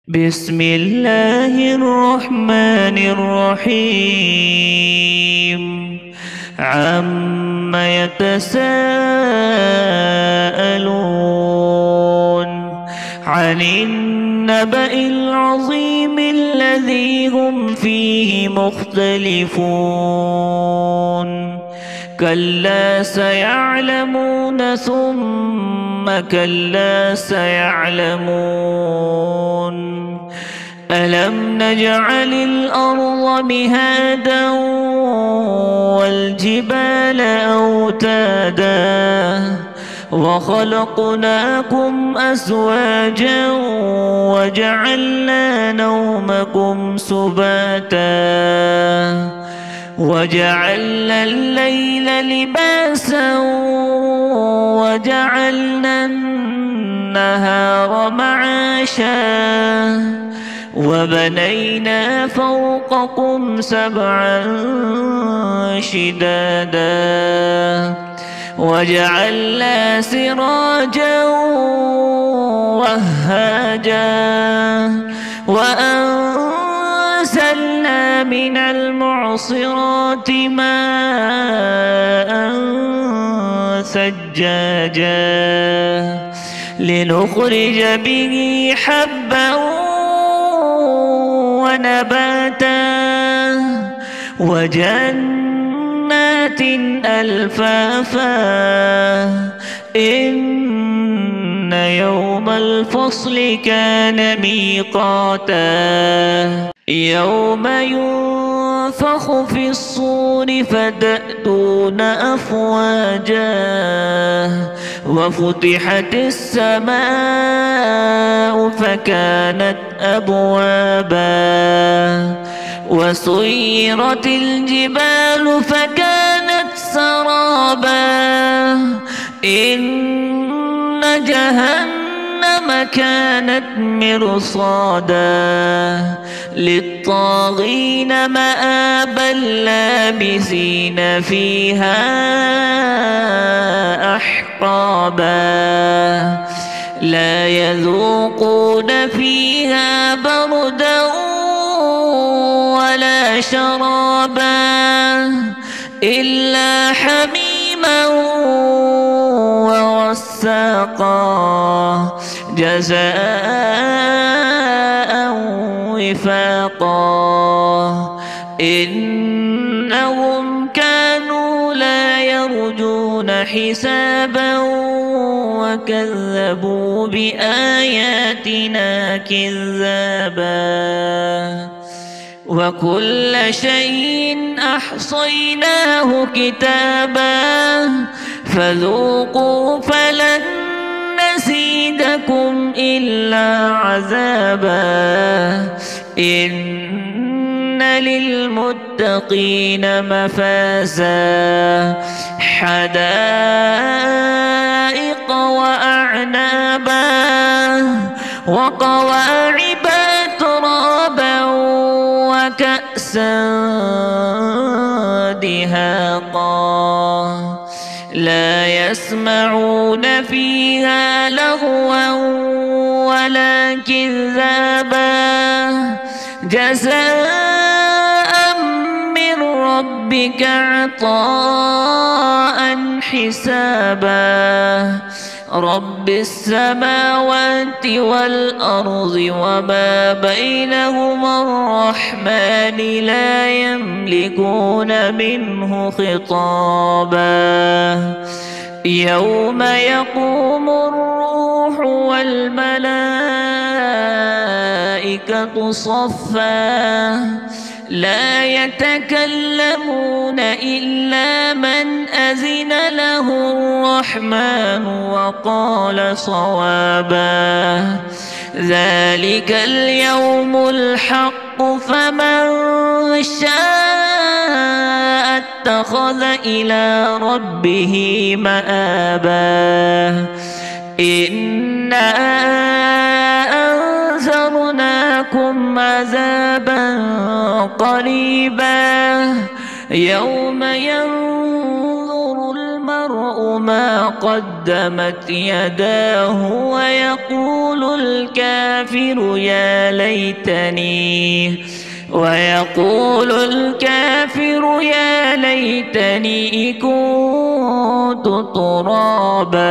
بسم الله الرحمن الرحيم. عم يتساءلون عن النبأ العظيم الذي هم فيه مختلفون. كلا سيعلمون ثم كلا سيعلمون. ألم نجعل الأرض مهادا والجبال أوتادا وخلقناكم أزواجا وجعلنا نومكم سباتا وجعلنا الليل لباسا وجعلنا النهار معاشا وبنينا فوقكم سبعا شدادا وجعلنا سراجا وهاجا وأنزلنا من المعصرات ماء ثجاجا لنخرج به حبا ونباتا وجنات ألفافا. إن يوم الفصل كان ميقاتا يوم ينفخ في الصور فتأتون أفواجا وفتحت السماء فكانت أبوابا وسيرت الجبال فكانت سرابا. إن جهنم كانت مرصادا للطاغين مآبا لابثين فيها أحقابا لا يذوقون فيها بردا ولا شرابا إلا حميما وغساقا جزاء وفاقا. إنهم كانوا لا يرجون حسابا وكذبوا بآياتنا كذابا وكل شيء أحصيناه كتابا فذوقوا فلن نزيدكم إلا عذابا. إن للمتقين مفازا حدائق وأعنابا وكواعب ترابا وكأسا دهاقا لا يسمعون فيها لغوا ولا كذابا جزاء من ربك عطاء حسابا. رب السماوات والأرض وما بينهما الرحمن لا يملكون منه خطابا. يوم يقوم الروح والملائكة صفا لا يتكلمون إلا من أذن له الرحمن وقال صوابا. ذلك اليوم الحق فمن شاء اتخذ إلى ربه مآبا. إنا أنذرناكم عذابا قريبا يوم ينظر المرء ما قدمت يداه ويقول الكافر يا ليتني كنت ترابا.